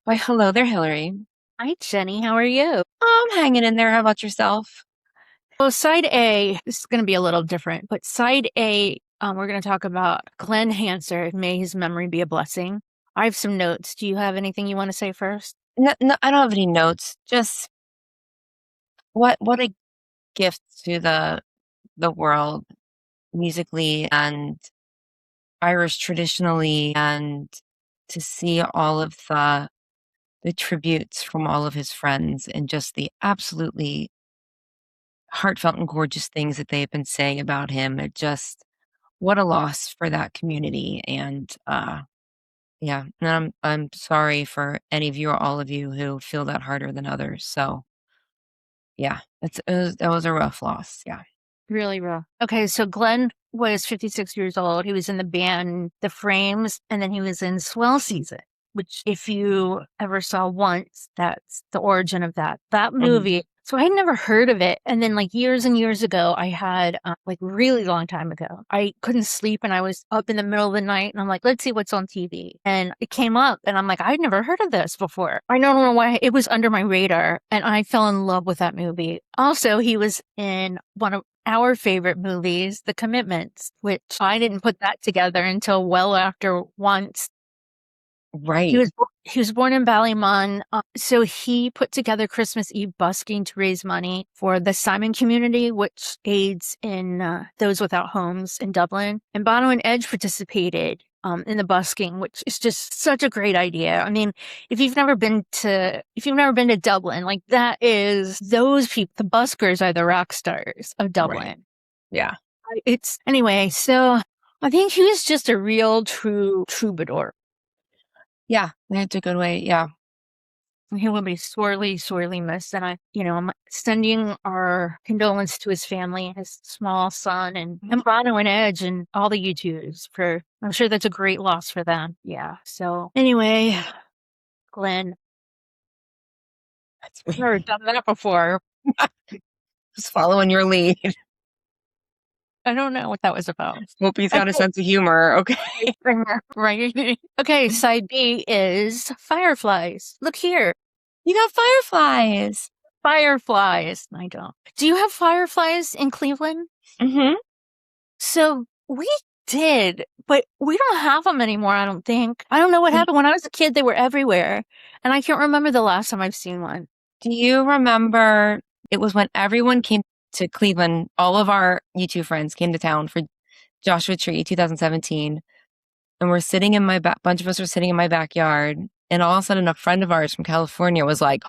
Why, hello there, Hillary. Hi, Jenny. How are you? I'm hanging in there. How about yourself? Well, side A, this is going to be a little different, but side A, we're going to talk about Glen Hansard. May his memory be a blessing. I have some notes. Do you have anything you want to say first? No, no, I don't have any notes. Just what a gift to the world musically and Irish traditionally, and to see all of the tributes from all of his friends and just the absolutely heartfelt and gorgeous things that they've been saying about him. It just what a loss for that community. And yeah, and I'm sorry for any of you or all of you who feel that harder than others. So yeah, that was a rough loss. Yeah. Really rough. Okay, so Glenn was 56 years old. He was in the band The Frames, and then he was in Swell Season, which if you ever saw once, that's the origin of that Mhm. movie. So I had never heard of it. And then like years and years ago, I had like really long time ago, I couldn't sleep and I was up in the middle of the night and I'm like, let's see what's on TV. And it came up and I'm like, I'd never heard of this before. I don't know why it was under my radar and I fell in love with that movie. Also, he was in one of our favorite movies, The Commitments, which I didn't put that together until well after once. He Right. was he was born in Ballymun, so he put together Christmas Eve busking to raise money for the Simon community, which aids in those without homes in Dublin. And Bono and Edge participated in the busking, which is just such a great idea. I mean, if you've never been to Dublin, like that is those people. The buskers are the rock stars of Right. Dublin. Yeah. It's anyway. So I think he was just a real true troubadour. Yeah. That's a good way. Yeah. He will be sorely, sorely missed. And I'm sending our condolence to his family, his small son, and Bono and Edge and all the U2s I'm sure that's a great loss for them. Yeah. So anyway, Glenn, That's I've never done that before. just following your lead. I don't know what that was about. Hope he's got a Okay. sense of humor. Okay. Right. Okay. Side B is Fireflies. Look here. You got fireflies. Fireflies. I don't. Do you have fireflies in Cleveland? Mm-hmm. So we did, but we don't have them anymore, I don't think. I don't know what happened. When I was a kid, they were everywhere. And I can't remember the last time I've seen one. Do you remember it was when everyone came to Cleveland, all of our U2 friends came to town for Joshua Tree 2017, and we're sitting in my bunch of us were sitting in my backyard, and all of a sudden a friend of ours from California was like,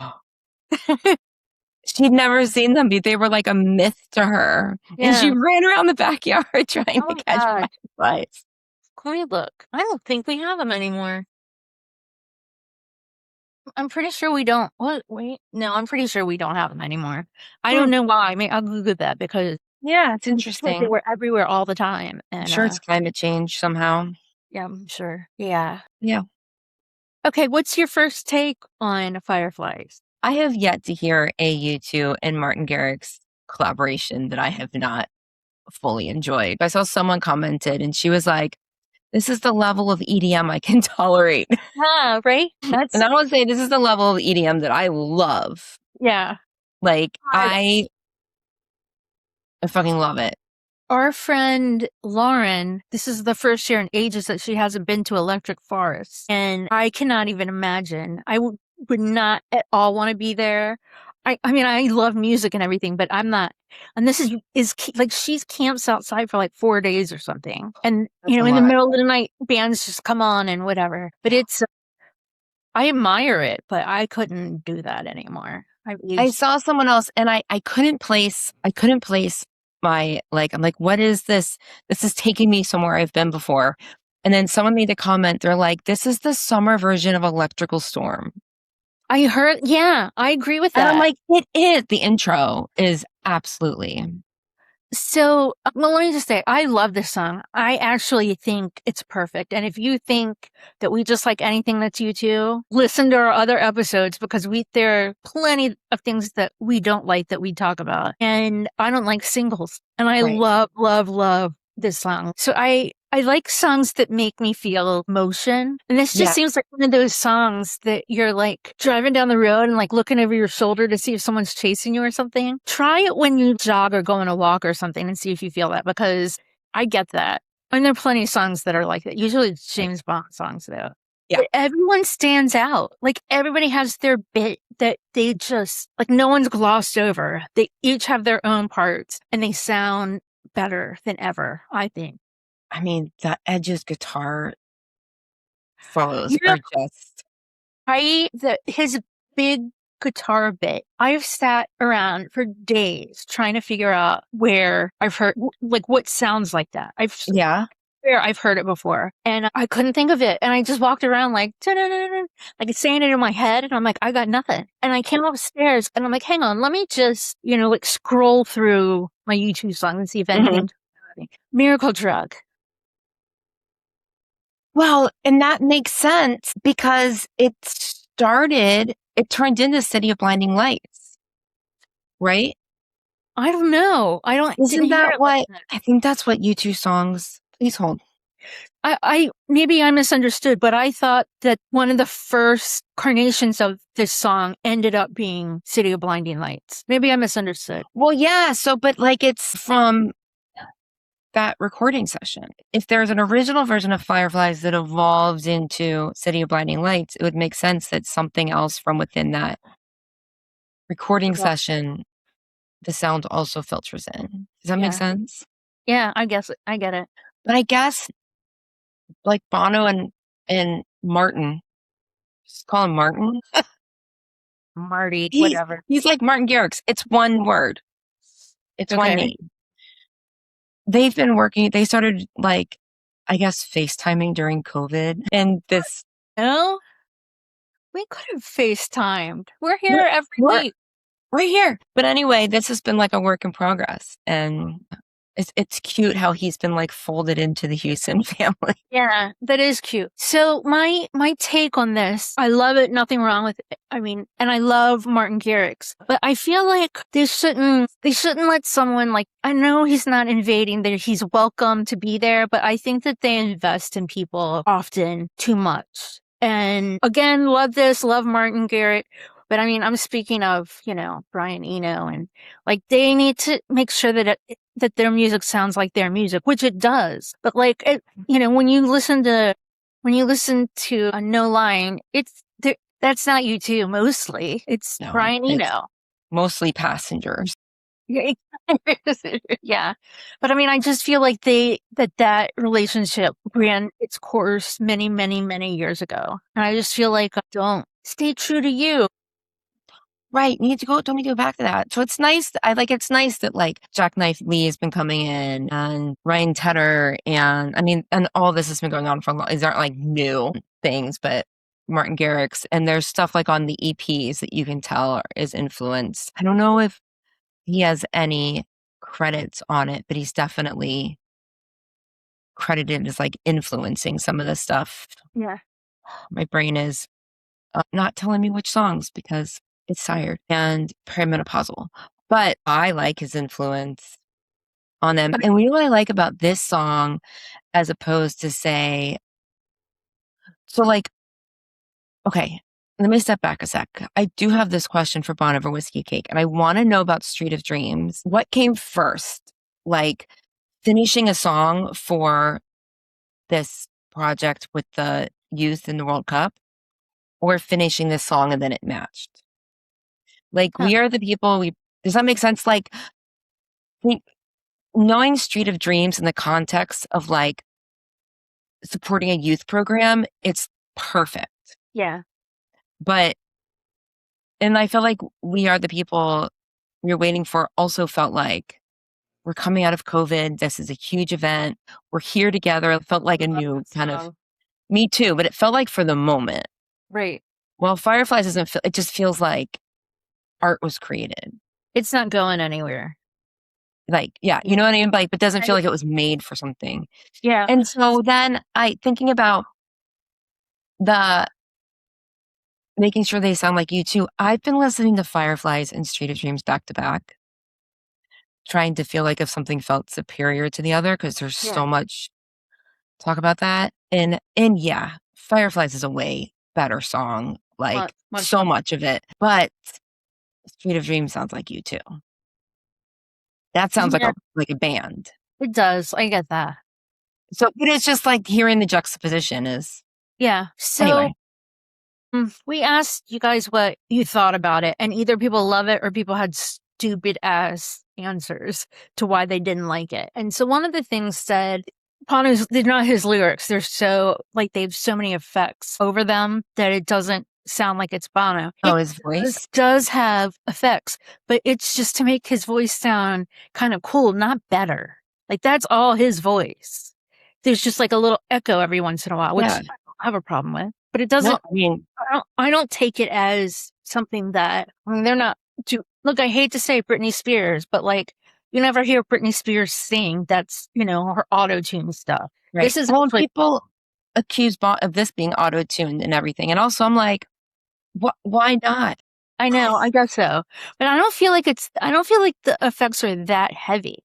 she'd never seen them, but they were like a myth to her. And she Yeah. ran around the backyard trying Oh to my catch God. fireflies. Can we look? I don't think we have them anymore. I'm pretty sure we don't. What? Wait. No, I'm pretty sure we don't have them anymore. I Hmm. don't know why. I mean, I'll Google that because Yeah, it's like they interesting. were everywhere all the time. I'm And sure it's climate change somehow. yeah, I'm sure. Yeah. Yeah. Okay, what's your first take on Fireflies? I have yet to hear a U2 and Martin Garrix collaboration that I have not fully enjoyed. I saw someone commented and she was like, this is the level of EDM I can tolerate. Ah, right? And That's I would say this is the level of EDM that I love. yeah. Like God. I fucking love it. Our friend Lauren, this is the first year in ages that she hasn't been to Electric Forest. And I cannot even imagine. Would not at all want to be there. I mean, I love music and everything, but I'm not. And this like she's camps outside for like 4 days or something. And, That's a in the lot. middle of the night, bands just come on and whatever. But I admire it, but I couldn't do that anymore. I've I aged. saw someone else and I couldn't place my like I'm like, what is this? This is taking me somewhere I've been before. And then someone made a comment, they're like, this is the summer version of Electrical Storm. I heard, yeah, I agree with And I'm that. like, it is. The intro is absolutely. So, well, let me just say, I love this song. I actually think it's perfect. And if you think that we just like anything that's U2, listen to our other episodes because there are plenty of things that we don't like that we talk about. And I don't like singles. And I Right. love, love, love this song. So I like songs that make me feel motion. And this just Yeah. seems like one of those songs that you're like driving down the road and like looking over your shoulder to see if someone's chasing you or something. Try it when you jog or go on a walk or something and see if you feel that, because I get that. And there are plenty of songs that are like that. Usually it's James Bond songs though. Yeah. But everyone stands out. Like everybody has their bit that they just, like no one's glossed over. They each have their own parts and they sound better than ever, I think. I mean, the Edge's guitar solos You know, are just his big guitar bit, I've sat around for days trying to figure out where I've heard, like what sounds like that. yeah. Where I've heard it before, and I couldn't think of it. And I just walked around like, like saying it in my head, and I'm like, I got nothing. And I came upstairs, and I'm like, hang on, let me just, like scroll through my YouTube songs and see if anything. Miracle Drug. Well, and that makes sense because it turned into City of Blinding Lights, right? I don't know. I don't. Isn't didn't hear that it like what, that. I think that's what U2 songs, please hold. I maybe I misunderstood, but I thought that one of the first carnations of this song ended up being City of Blinding Lights. Maybe I misunderstood. Well, yeah. So, but like it's from that recording session. If there's an original version of Fireflies that evolves into City of Blinding Lights, it would make sense that something else from within that recording session, the sound also filters in. Does that make sense? Yeah, I guess I get it. But I guess like Bono and Martin, just call him Martin. Marty, whatever. He's like Martin Garrix. It's one word. It's one name. They've been working, they started like, I guess, FaceTiming during COVID. And this. No? We could have FaceTimed. We're here every week. We're here. But anyway, this has been like a work in progress. And it's cute how he's been like folded into the Houston family. Yeah, that is cute. So my take on this, I love it. Nothing wrong with it. I mean, and I love Martin Garrix, but I feel like they shouldn't let someone like, I know he's not invading there. He's welcome to be there, but I think that they invest in people often too much. And again, love Martin Garrix. But I mean, I'm speaking of, Brian Eno, and like they need to make sure that that their music sounds like their music, which it does. But like, when you listen to a No Line, that's not U2 mostly. It's Brian Eno. Mostly Passengers. Yeah. But I mean, I just feel like that relationship ran its course many, many, many years ago. And I just feel like, don't stay true to you. Right. Don't need to go back to that. So it's nice. It's nice that like Jackknife Lee has been coming in and Ryan Tedder. And I mean, and all this has been going on for a long. These aren't like new things, but Martin Garrix, and there's stuff like on the EPs that you can tell is influenced. I don't know if he has any credits on it, but he's definitely credited as like influencing some of the stuff. Yeah. My brain is not telling me which songs because it's tired and perimenopausal. But I like his influence on them. And what I like about this song, as opposed to say, so like, okay, let me step back a sec. I do have this question for Bon Over Whiskey Cake, and I want to know about Street of Dreams. What came first? Like finishing a song for this project with the youth in the World Cup, or finishing this song and then it matched? Like, we are the people, does that make sense? Like, knowing Street of Dreams in the context of like supporting a youth program, it's perfect. Yeah. And I feel like We Are the People We're Waiting For also felt like we're coming out of COVID. This is a huge event. We're here together. It felt like a new kind of, me too, but it felt like for the moment. Right. Well, Fireflies doesn't feel, it just feels like art was created. It's not going anywhere. Like, yeah, you know what I mean? Like, but doesn't feel like it was made for something. Yeah. And so then thinking about making sure they sound like U2, I've been listening to Fireflies and Street of Dreams back to back, trying to feel like if something felt superior to the other, because there's so much talk about that. And yeah, Fireflies is a way better song, like so much of it. But Street of Dreams sounds like you too. That sounds like a band. It does. I get that. So, but it's just like hearing the juxtaposition is. Yeah. So anyway, we asked you guys what you thought about it, and either people love it or people had stupid ass answers to why they didn't like it. And so one of the things said, they're not his lyrics. They're so, like, they have so many effects over them that it doesn't sound like it's Bono. Oh, his voice does have effects, but it's just to make his voice sound kind of cool, not better. Like, that's all his voice. There's just like a little echo every once in a while, which I don't have a problem with. But it doesn't. I mean, I don't take it as something that they're not. Look, I hate to say Britney Spears, but like you never hear Britney Spears sing. That's her auto-tune stuff. Right. This is people accuse of this being auto-tuned and everything, and also I'm like, why not? I know, I guess so, but I don't feel like the effects are that heavy.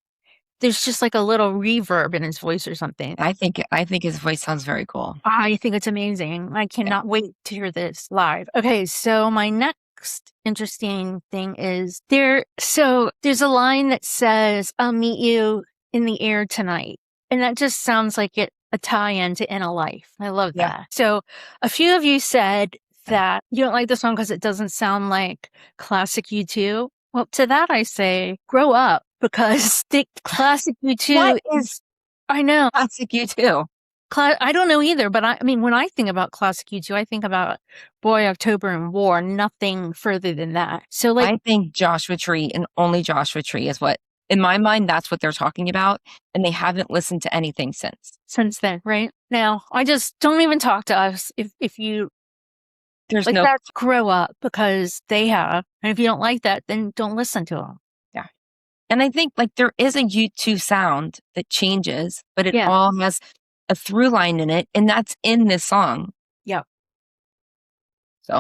There's just like a little reverb in his voice or something. I think his voice sounds very cool. I think it's amazing. I cannot wait to hear this live. Okay, so my next interesting thing is there's a line that says, "I'll meet you in the air tonight." And that just sounds like a tie-in to In a Life. I love that. So a few of you said that you don't like the song because it doesn't sound like classic U2. Well, to that I say, grow up, because the classic U2 What is I know. Classic U2? I don't know either, but I mean, when I think about classic U2, I think about Boy, October, and War, nothing further than that. So like, I think Joshua Tree and only Joshua Tree is what, in my mind, that's what they're talking about. And they haven't listened to anything since then, right? Now, I just don't even talk to us if you there's like that's grow up, because they have. And if you don't like that, then don't listen to them. Yeah. And I think like there is a U2 sound that changes, but it all has a through line in it. And that's in this song. Yeah. So.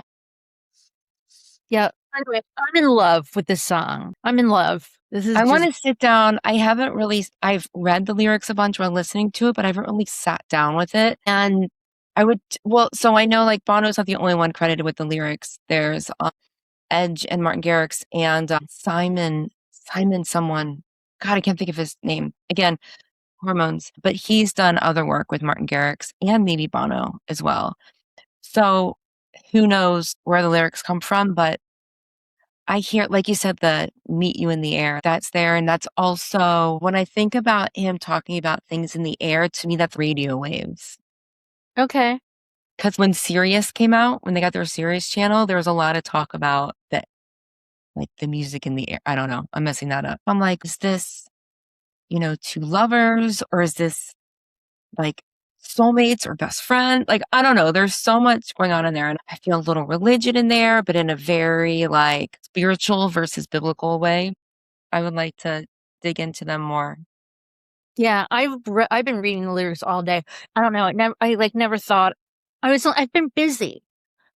Yeah. Anyway, I'm in love with this song. I'm in love. I want to sit down. I've read the lyrics a bunch while listening to it, but I haven't really sat down with it. And so I know like Bono's not the only one credited with the lyrics. There's Edge and Martin Garrix and Simon someone. God, I can't think of his name. Again, hormones. But he's done other work with Martin Garrix and maybe Bono as well. So who knows where the lyrics come from, but I hear, like you said, the meet you in the air, that's there. And that's also, when I think about him talking about things in the air, to me, that's radio waves. Okay. Because when Sirius came out, when they got their Sirius channel, there was a lot of talk about that, like the music in the air. I don't know. I'm messing that up. I'm like, is this, two lovers, or is this like soulmates or best friend? Like, I don't know. There's so much going on in there. And I feel a little religion in there, but in a very like spiritual versus biblical way. I would like to dig into them more. Yeah, I've been reading the lyrics all day. I don't know. I never thought I've been busy.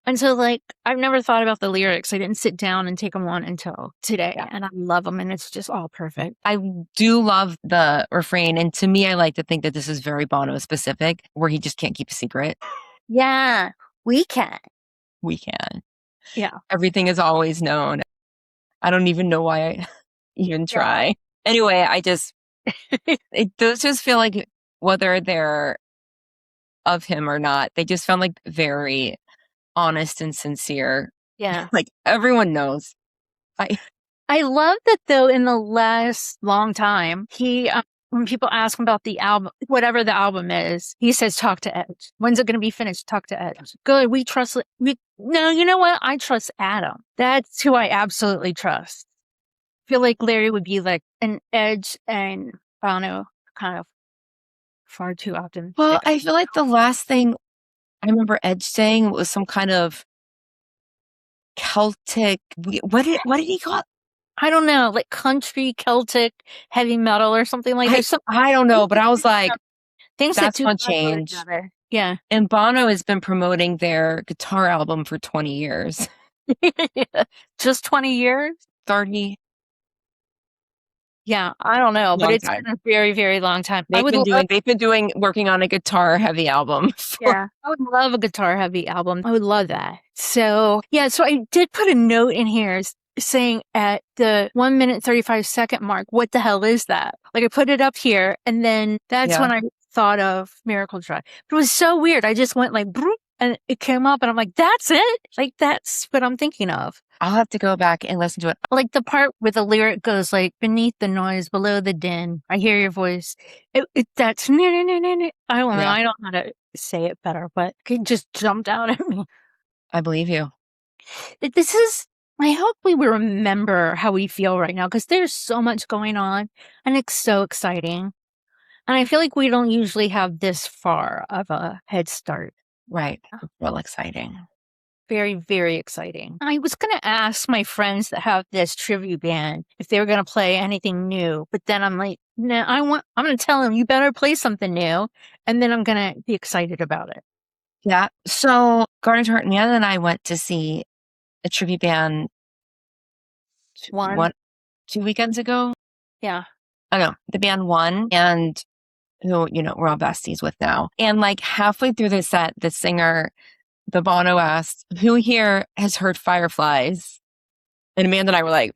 And so like, I've never thought about the lyrics. I didn't sit down and take them on until today. And I love them. And it's just all perfect. I do love the refrain. And to me, I like to think that this is very Bono specific, where he just can't keep a secret. Yeah, we can. We can. Yeah. Everything is always known. I don't even know why I even try. Anyway, those just feel like, whether they're of him or not, they just sound like very honest and sincere. Yeah. Like everyone knows. I love that though, in the last long time, he, when people ask him about the album, whatever the album is, he says, talk to Edge. When's it going to be finished? Talk to Edge. Good. No, you know what? I trust Adam. That's who I absolutely trust. I feel like Larry would be like an Edge and Bono kind of far too often. Well, I feel like the last thing I remember Edge saying was some kind of Celtic. What did he call it? I don't know, like country, Celtic, heavy metal or something like that. I don't know, but I was like, things that's going to change. Yeah. And Bono has been promoting their guitar album for 20 years. Just 20 years? 30. Yeah, I don't know, but Long it's time. been a very, very long time. Working on a guitar heavy album for Yeah, I would love a guitar heavy album. I would love that. So, yeah, so I did put a note in here saying at the 1 minute 35-second mark, what the hell is that? Like I put it up here and then that's when I thought of Miracle Drive. But it was so weird. I just went like, broop, and it came up and I'm like, that's it? Like that's what I'm thinking of. I'll have to go back and listen to it. Like the part where the lyric goes like, beneath the noise, below the din, I hear your voice. That's, I don't know. I don't know how to say it better, but it just jumped out at me. I believe you. I hope we will remember how we feel right now because there's so much going on and it's so exciting. And I feel like we don't usually have this far of a head start. Right. It's real exciting. Very, very exciting. I was going to ask my friends that have this tribute band if they were going to play anything new, but then I'm like, no, I'm going to tell them you better play something new, and then I'm going to be excited about it. Yeah. So Garden Tarts and I went to see a tribute band 2 weekends ago. Yeah. I know the band One, and who, we're all besties with now. And like halfway through the set, the singer, the Bono asked, who here has heard Fireflies? And Amanda and I were like,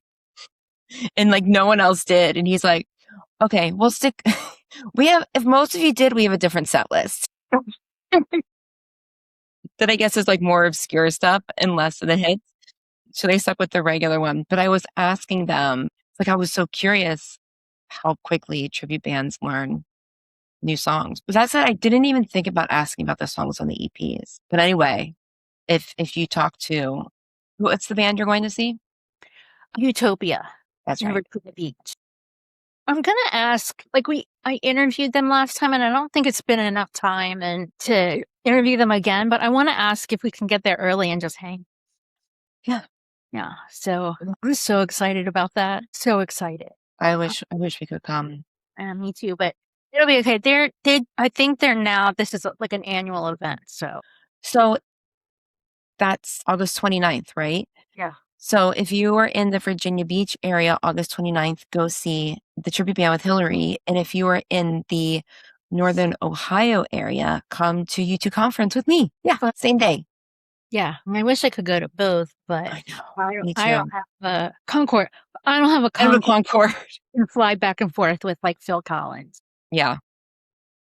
and like no one else did. And he's like, okay, we'll stick. If most of you did, we have a different set list. That I guess is like more obscure stuff and less of the hits. So they stuck with the regular one. But I was asking them, like, I was so curious how quickly tribute bands learn new songs. But that said, I didn't even think about asking about the songs on the EPs. But anyway, if you talk to, what's the band you're going to see? Utopia. That's right. To the Beach. I'm going to ask, I interviewed them last time and I don't think it's been enough time and to interview them again, but I want to ask if we can get there early and just hang. Yeah. Yeah. So I'm so excited about that. So excited. I wish we could come. Me too, but it'll be okay. I think this is like an annual event. So that's August 29th, right? Yeah. So if you are in the Virginia Beach area, August 29th, go see the tribute band with Hillary. And if you are in the Northern Ohio area, come to U2 conference with me. Yeah, same day. Yeah. I wish I could go to both, but I know. I don't have a Concorde. I don't have a Concorde. And fly back and forth with like Phil Collins. Yeah.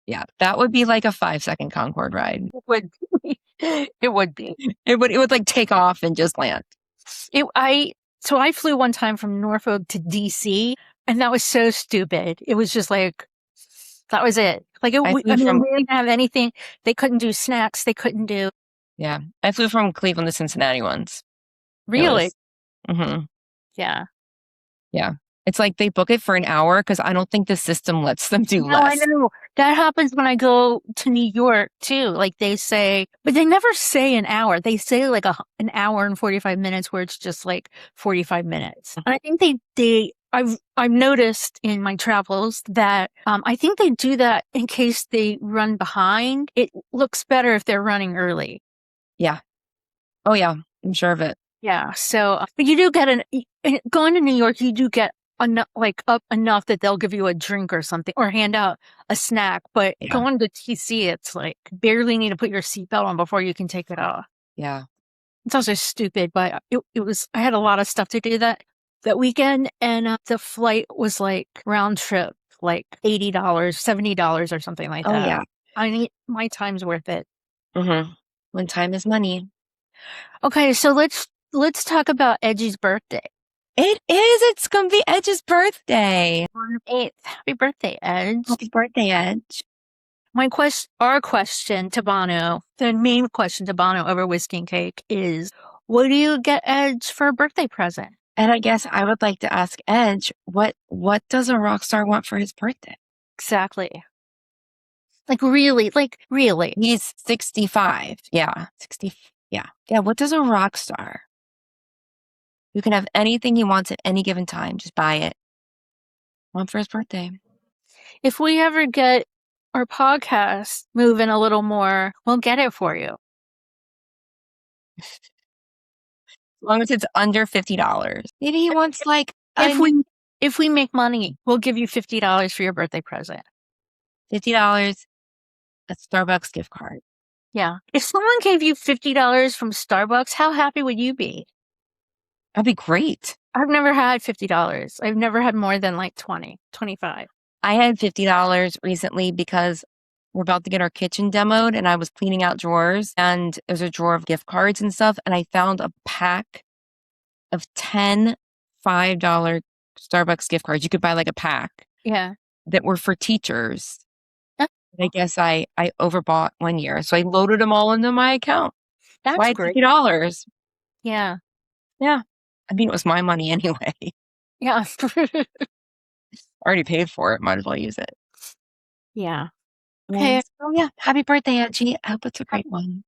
Yeah. That would be like a 5-second Concorde ride. It would be. It would be. It would like take off and just land. So I flew one time from Norfolk to DC and that was so stupid. It was just like, that was it. Like, we didn't have anything. They couldn't do snacks. They couldn't do. Yeah. I flew from Cleveland to Cincinnati once. Really? Yeah. Yeah. It's like they book it for an hour because I don't think the system lets them do less. I know. That happens when I go to New York too. Like they say, but they never say an hour. They say like an hour and 45 minutes where it's just like 45 minutes. And I think I've noticed in my travels that I think they do that in case they run behind. It looks better if they're running early. Yeah. Oh yeah. I'm sure of it. Yeah. So, but you do get going to New York, you do get up enough that they'll give you a drink or something or hand out a snack. But going to TC, it's like barely need to put your seatbelt on before you can take it off. Yeah. It's also stupid, but I had a lot of stuff to do that weekend. And the flight was like round trip, like $80, $70 or something like that. Oh yeah. I mean, my time's worth it. When time is money. Okay. So let's talk about Edgy's birthday. It is. It's going to be Edge's birthday. On the 8th. Happy birthday, Edge. Happy birthday, Edge. Our question to Bono, the main question to Bono over Whiskey and Cake is, what do you get Edge for a birthday present? And I guess I would like to ask Edge, what does a rock star want for his birthday? Exactly. Like really. He's 65. Yeah. 60. Yeah. Yeah. What does a rock star? You can have anything he wants at any given time. Just buy it. Want for his birthday. If we ever get our podcast moving a little more, we'll get it for you. As long as it's under $50. Maybe he wants like if If we make money, we'll give you $50 for your birthday present. $50, a Starbucks gift card. Yeah. If someone gave you $50 from Starbucks, how happy would you be? That'd be great. I've never had $50. I've never had more than like 20, 25. I had $50 recently because we're about to get our kitchen demoed and I was cleaning out drawers and there's a drawer of gift cards and stuff. And I found a pack of 10 $5 Starbucks gift cards. You could buy like a pack. Yeah. That were for teachers. I guess I overbought one year. So I loaded them all into my account. That's why great. $50? Yeah. Yeah. I mean, it was my money anyway. Yeah. Already paid for it. Might as well use it. Yeah. Okay. So yeah. Happy birthday, Angie. I hope it's a great one.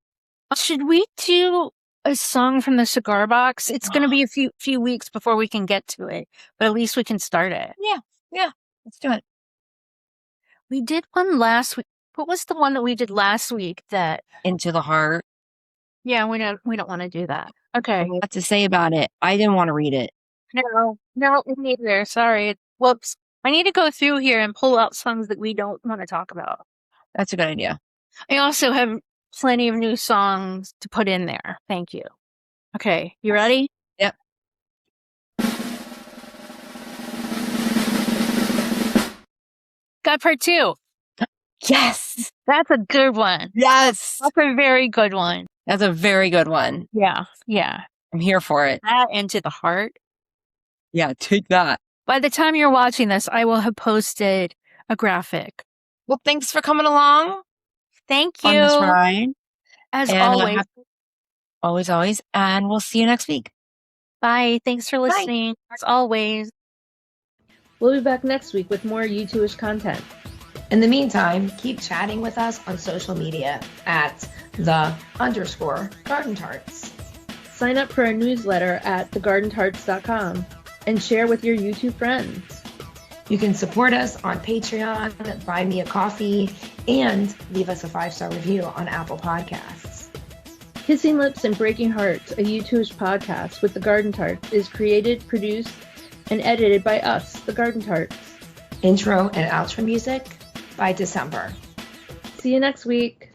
Should we do a song from the cigar box? It's going to be a few weeks before we can get to it, but at least we can start it. Yeah. Yeah. Let's do it. We did one last week. What was the one that we did last week? That Into the Heart. Yeah, we don't want to do that. Okay. What to say about it? I didn't want to read it. No, me neither. Sorry. Whoops. I need to go through here and pull out songs that we don't want to talk about. That's a good idea. I also have plenty of new songs to put in there. Thank you. Okay, you ready? Yep. Got part 2. Yes. That's a good one. Yes. That's a very good one. That's a very good one. Yeah. Yeah. I'm here for it. That Into the Heart. Yeah, take that. By the time you're watching this, I will have posted a graphic. Well, thanks for coming along. Thank you. On this ride. As always. Always. And we'll see you next week. Bye. Thanks for listening. Bye. As always. We'll be back next week with more U2-ish content. In the meantime, keep chatting with us on social media at _Garden Tarts. Sign up for our newsletter at thegardentarts.com and share with your YouTube friends. You can support us on Patreon, buy me a coffee, and leave us a 5-star review on Apple Podcasts. Kissing Lips and Breaking Hearts, a U2-ish podcast with the Garden Tarts, is created, produced, and edited by us, the Garden Tarts. Intro and outro music by December. See you next week.